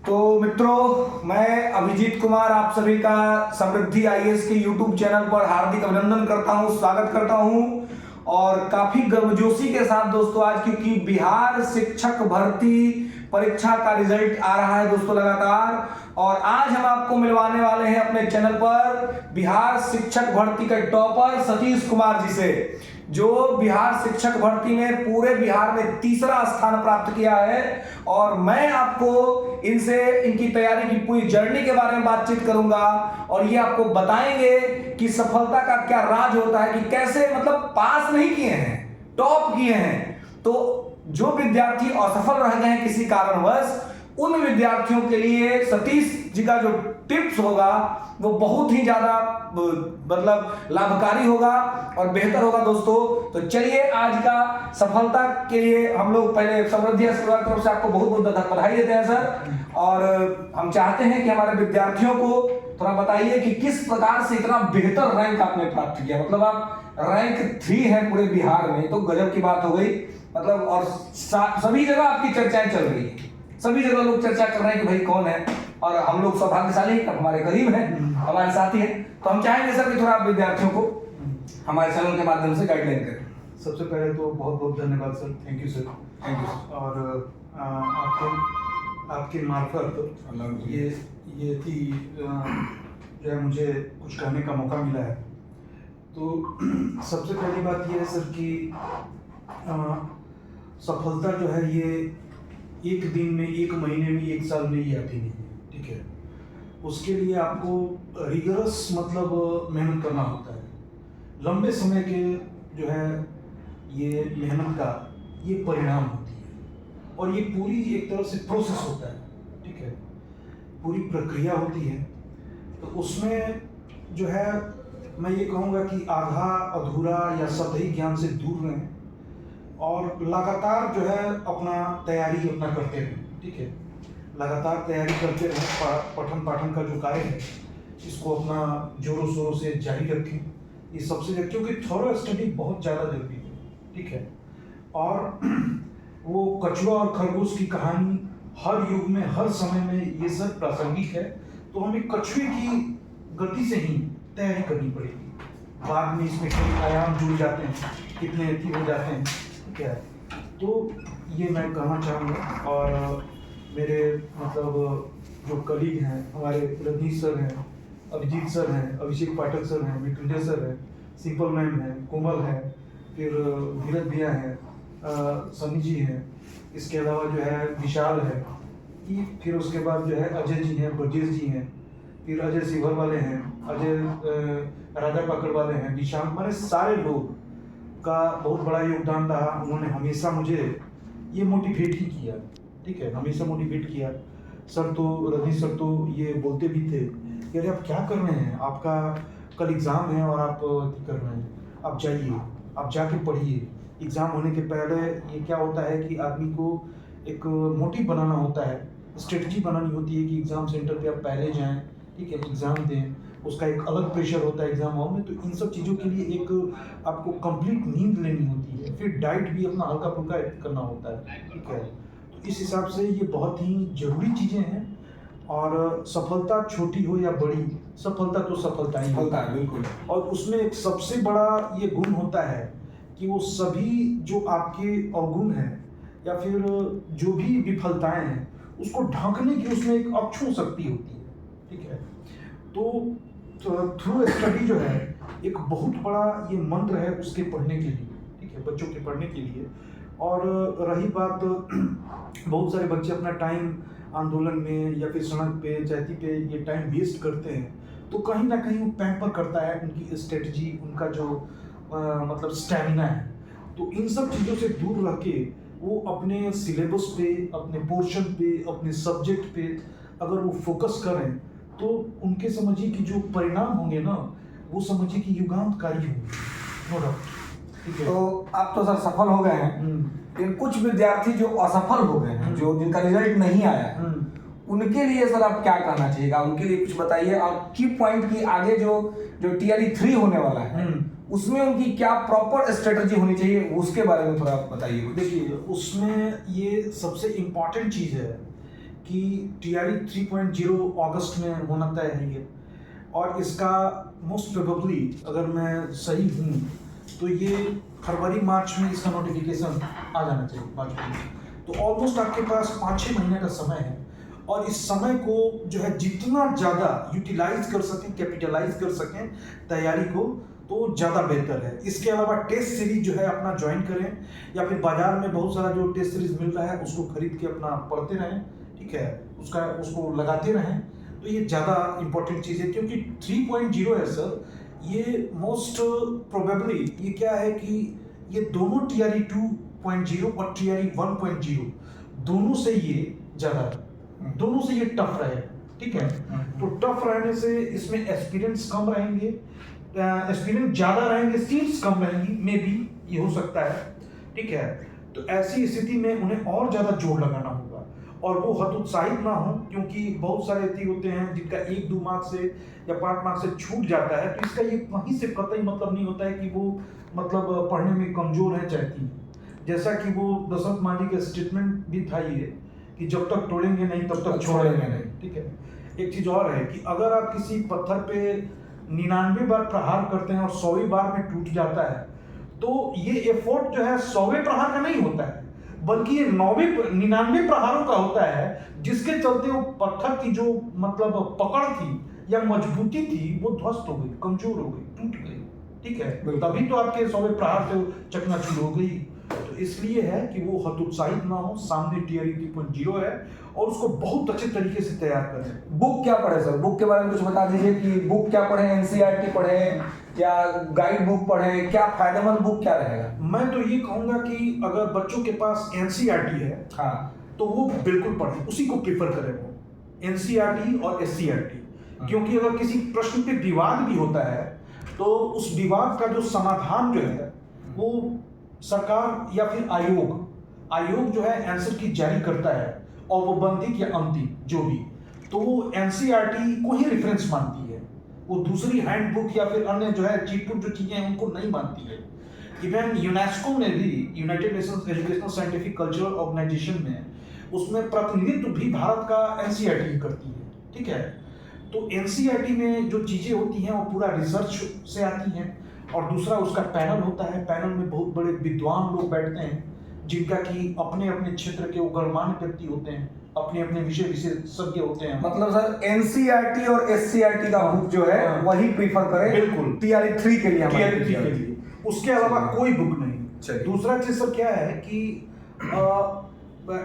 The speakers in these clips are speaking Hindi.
तो मित्रों, मैं अभिजीत कुमार आप सभी का समृद्धि आईएएस के यूट्यूब चैनल पर हार्दिक अभिनंदन करता हूं, स्वागत करता हूं। और काफी गर्मजोशी के साथ दोस्तों आज, क्योंकि बिहार शिक्षक भर्ती परीक्षा का रिजल्ट आ रहा है दोस्तों लगातार, और आज हम आपको मिलवाने वाले हैं अपने चैनल पर बिहार शिक्षक भर्ती के टॉपर सतीश कुमार जी से, जो बिहार शिक्षक भर्ती में पूरे बिहार में तीसरा स्थान प्राप्त किया है। और मैं आपको इनसे इनकी तैयारी की पूरी जर्नी के बारे में बातचीत करूंगा, और ये आपको बताएंगे कि सफलता का क्या राज होता है, कि कैसे मतलब पास नहीं किए हैं, टॉप किए हैं। तो जो विद्यार्थी असफल रह गए हैं किसी कारणवश, उन विद्यार्थियों के लिए सतीश जी का जो टिप्स होगा वो बहुत ही ज्यादा मतलब लाभकारी होगा और बेहतर होगा दोस्तों। तो चलिए आज का सफलता के लिए हम लोग पहले समृद्धि अस्पताल की तरफ से आपको बहुत बहुत बधाई देते हैं सर। और हम चाहते हैं कि हमारे विद्यार्थियों को थोड़ा बताइए कि किस प्रकार से इतना बेहतर रैंक आपने प्राप्त किया। मतलब आप रैंक 3 है पूरे बिहार में, तो गजब की बात हो गई। मतलब और सभी जगह आपकी चर्चाएं चल रही है, सभी जगह लोग चर्चा कर रहे हैं कि भाई कौन है, और हम लोग सौभाग्यशाली हैं, हमारे करीब हैं, हमारे साथी हैं। तो हम चाहेंगे सर कि थोड़ा आप विद्यार्थियों को हमारे चैनल के माध्यम से गाइडलाइन करें। सबसे पहले तो बहुत बहुत धन्यवाद sir, thank you sir. Thank you. और आपके मार्फत ये थी जो है मुझे कुछ कहने का मौका मिला है। तो सबसे पहली बात ये है सर कि सफलता जो है ये एक दिन में, एक महीने में, एक साल में ही आती नहीं है, ठीक है। उसके लिए आपको रिगरस मतलब मेहनत करना होता है, लंबे समय के जो है ये मेहनत का ये परिणाम होती है। और ये पूरी एक तरह से प्रोसेस होता है, ठीक है, पूरी प्रक्रिया होती है। तो उसमें जो है मैं ये कहूँगा कि आधा अधूरा या सतही ज्ञान से दूर रहें, और लगातार जो है अपना तैयारी अपना करते रहें, ठीक है। लगातार तैयारी करते रहें, पठन पाठन का जो कार्य है इसको अपना जोरों शोरों से जारी रखें। ये सबसे क्योंकि थॉरो स्टडी बहुत ज़्यादा जरूरी है, ठीक है। और वो कछुआ और खरगोश की कहानी हर युग में, हर समय में ये सब प्रासंगिक है। तो हमें कछुए की गति से ही तैयारी करनी पड़ेगी। बाद में इसमें कई आयाम जुड़ जाते हैं, कितने अति हो जाते हैं, क्या है। तो ये मैं कहना चाहूँगा। और मेरे मतलब जो कलीग हैं, हमारे रजनीश सर हैं, अभिजीत सर हैं, अभिषेक पाठक सर हैं, मृत्युंजय सर हैं, सिंपल मैम हैं, कोमल हैं, फिर धीरज भैया हैं, सनी जी हैं, इसके अलावा जो है विशाल है, फिर उसके बाद जो है अजय जी हैं, ब्रजेश जी हैं, फिर अजय सिवर वाले हैं, अजय राजा पकड़ वाले हैं, निशांत, मैंने सारे लोग का बहुत बड़ा योगदान रहा। उन्होंने हमेशा मुझे ये मोटिवेट ही किया, ठीक है, हमेशा मोटिवेट किया। सर तो रजनीश सर तो ये बोलते भी थे कि अरे आप क्या कर रहे हैं, आपका कल एग्ज़ाम है और आप कर रहे हैं, आप जाइए, आप जाके पढ़िए। एग्ज़ाम होने के पहले ये क्या होता है कि आदमी को एक मोटिव बनाना होता है, स्ट्रेटजी बनानी होती है कि एग्ज़ाम सेंटर पे आप पहले जाएं, ठीक है, एग्ज़ाम दें। उसका एक अलग प्रेशर होता है एग्ज़ाम हॉल में। तो इन सब चीज़ों के लिए एक आपको कंप्लीट नींद लेनी होती है, फिर डाइट भी अपना हल्का फुल्का करना होता है, ठीक है। तो इस हिसाब से ये बहुत ही ज़रूरी चीज़ें हैं। और सफलता छोटी हो या बड़ी, सफलता तो सफलता ही होता है, बिल्कुल। और उसमें एक सबसे बड़ा ये गुण होता है कि वो सभी जो आपके अवगुण हैं या फिर जो भी विफलताएं हैं उसको ढांकने की उसमें एक अक्षुण शक्ति होती है, ठीक है। तो थ्रू स्टडी जो है एक बहुत बड़ा ये मंत्र है उसके पढ़ने के लिए, ठीक है, बच्चों के पढ़ने के लिए। और रही बात बहुत सारे बच्चे अपना टाइम आंदोलन में या फिर सड़क पे, चौथी पे ये टाइम वेस्ट करते हैं, तो कहीं ना कहीं वो पैम्पर करता है उनकी स्ट्रेटजी, उनका जो मतलब स्टैमिना है। तो इन सब चीज़ों से दूर रह के वो अपने सिलेबस पे, अपने पोर्शन पे, अपने सब्जेक्ट पे अगर वो फोकस करें तो उनके समझिए कि जो परिणाम होंगे ना, वो समझिए कि युगांतकारी होंगे, नो डाउट, ठीक है। तो आप तो सर सफल हो गए हैं, लेकिन कुछ विद्यार्थी जो असफल हो गए हैं, जो जिनका रिजल्ट नहीं आया, उनके लिए सर आप क्या कहना चाहिएगा, उनके लिए कुछ बताइए। और की पॉइंट की आगे जो टीआरई 3 होने वाला है उसमें उनकी क्या प्रॉपर स्ट्रेटजी होनी चाहिए, उसके बारे में थोड़ा बताइए। देखिए उसमें ये सबसे इम्पॉर्टेंट चीज़ है कि TRE 3.0 अगस्त में होना तय है ये, और इसका मोस्ट प्रोबेबली, अगर मैं सही हूँ तो ये फरवरी मार्च में इसका नोटिफिकेशन आ जाना चाहिए, मार्च में। तो ऑलमोस्ट आपके पास 5-6 महीने का समय है, और इस समय को जो है जितना ज़्यादा यूटिलाइज कर सकें, कैपिटलाइज कर सकें तैयारी को, तो ज़्यादा बेहतर है। इसके अलावा टेस्ट सीरीज जो है अपना ज्वाइन करें, या फिर बाजार में बहुत सारा जो टेस्ट सीरीज मिल रहा है उसको खरीद के अपना पढ़ते रहें, ठीक है, उसको लगाते रहें। तो ये ज़्यादा इंपॉर्टेंट चीज़ है, क्योंकि 3.0 है सर, ये मोस्ट प्रोबेबली ये क्या है कि ये दोनों TRE 2.0 और TRE 1.0 दोनों से ये ज़्यादा है, दोनों से ये टफ रहे, ठीक है। तो टफ रहने से इसमें एक्सपीरियंस कम रहेंगे, एक्सपीरियंस ज़्यादा रहेंगे, सीट्स कम रहेंगी, मे बी ये हो सकता है, ठीक है। तो ऐसी स्थिति में उन्हें और ज़्यादा जोर लगाना होगा, और वो हतोत्साहित ना हो, क्योंकि बहुत सारे व्यक्ति होते हैं जिनका 1-2 मार्क्स से या 5 मार्क्स से छूट जाता है। तो इसका ये कहीं से कतई मतलब नहीं होता है कि वो मतलब पढ़ने में कमज़ोर है, चाहती हैं। जैसा कि वो दशरथ मांझी का स्टेटमेंट भी था ये, कि जब तक तोड़ेंगे नहीं तब तक छोड़ेंगे नहीं, ठीक है। एक चीज़ और है कि अगर आप किसी पत्थर पे 99 बार प्रहार करते हैं और 100वीं बार में टूट जाता है, तो ये एफर्ट जो है 100वें प्रहार का नहीं होता है, बल्कि ये 99 प्रहारों का होता है, जिसके चलते वो पत्थर की जो मतलब पकड़ थी या मजबूती थी वो ध्वस्त हो गई, कमजोर हो गई, टूट गई, ठीक है। तभी तो आपके 100वें प्रहार से चकनाचूर हो गई। तो इसलिए है कि वो हतोत्साहित ना हो, सामने TRE 3.0 है, और उसको बहुत अच्छे तरीके से तैयार करें। बुक क्या पढ़े सर? बुक के बारे में कुछ बता दीजिए कि बुक क्या पढ़े, NCERT पढ़े या गाइड बुक पढ़े, क्या फायदेमंद बुक क्या रहेगा? मैं तो ये कहूँगा कि अगर बच्चों के पास NCERT है, हाँ, तो वो बिल्कुल पढ़ें, उसी को प्रेफर करें वो, NCERT और SCERT। क्योंकि अगर किसी प्रश्न पे विवाद भी होता है, तो उस विवाद का जो समाधान जो है वो सरकार या फिर आयोग जो है आंसर की जारी करता है, औपबंधिक या अंतिम जो भी, तो वो NCERT को ही रेफरेंस मानती है, वो दूसरी हैंडबुक या फिर अन्य जो है चीटपुट जो चीजें हैं उनको नहीं मानती है। इवन यूनेस्को ने भी, United Nations educational scientific cultural organization में, उसमें प्रतिनिधित्व भी भारत का NCERT ही करती है, ठीक है। तो NCERT में जो चीजें होती हैं वो पूरा रिसर्च से आती हैं, और दूसरा उसका पैनल होता है, पैनल में बहुत बड़े विद्वान लोग बैठते हैं, जिनका कि अपने अपने क्षेत्र के गणमान्य व्यक्ति होते हैं, अपने अपने विषय विशेषज्ञ होते हैं। मतलब सर NCERT और SCERT का बुक जो है वही प्रीफर करें, बिल्कुल TRE 3 के लिए, TRE 3 के लिए, उसके अलावा कोई बुक नहीं। दूसरा चीज सर क्या है कि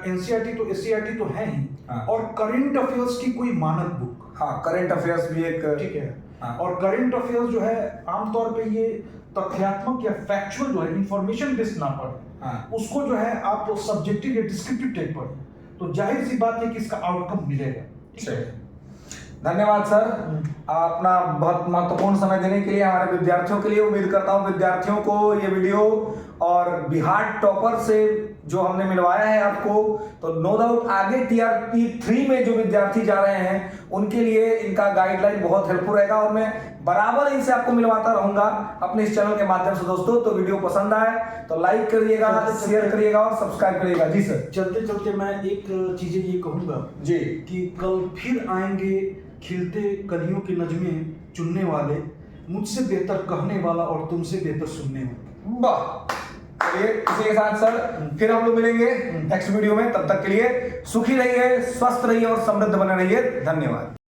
NCERT तो SCERT तो है ही, और करंट अफेयर्स की कोई मानक बुक, हाँ, करंट अफेयर्स भी एक, ठीक है। और करंट अफेयर्स जो है आमतौर पे ये तथ्यात्मक या फैक्चुअल जो है, इंफॉर्मेशन बेस्ड ना पढ़े, उसको जो है आप सब्जेक्टिव या डिस्क्रिप्टिव टाइप पढ़ें, तो जाहिर सी बात है कि इसका आउटकम मिलेगा, ठीक है। धन्यवाद सर, अपना बहुत महत्वपूर्ण समय देने के लिए हमारे विद्यार्थियों के लिए। उम्मीद करता हूँ विद्यार्थियों को ये वीडियो और बिहार टॉपर से जो हमने मिलवाया है आपको, तो नो डाउट आगे TRE 3 में जो विद्यार्थी जा रहे हैं उनके लिए इनका गाइडलाइन बहुत हेल्पफुल रहेगा, और मैं बराबर इनसे आपको मिलवाता रहूंगा अपने इस चैनल के माध्यम से। दोस्तों, तो वीडियो पसंद आए तो लाइक करिएगा, शेयर करिएगा और सब्सक्राइब करिएगा। जी सर, चलते चलते मैं एक चीजें ये कहूंगा जी, कि कल फिर आएंगे खिलते कलियों की नज़में चुनने वाले, मुझसे बेहतर कहने वाला और तुमसे बेहतर सुनने वाला। वाह, चलिए इसी के साथ सर फिर हम लोग मिलेंगे नेक्स्ट वीडियो में। तब तक के लिए सुखी रहिए, स्वस्थ रहिए और समृद्ध बने रहिए। धन्यवाद।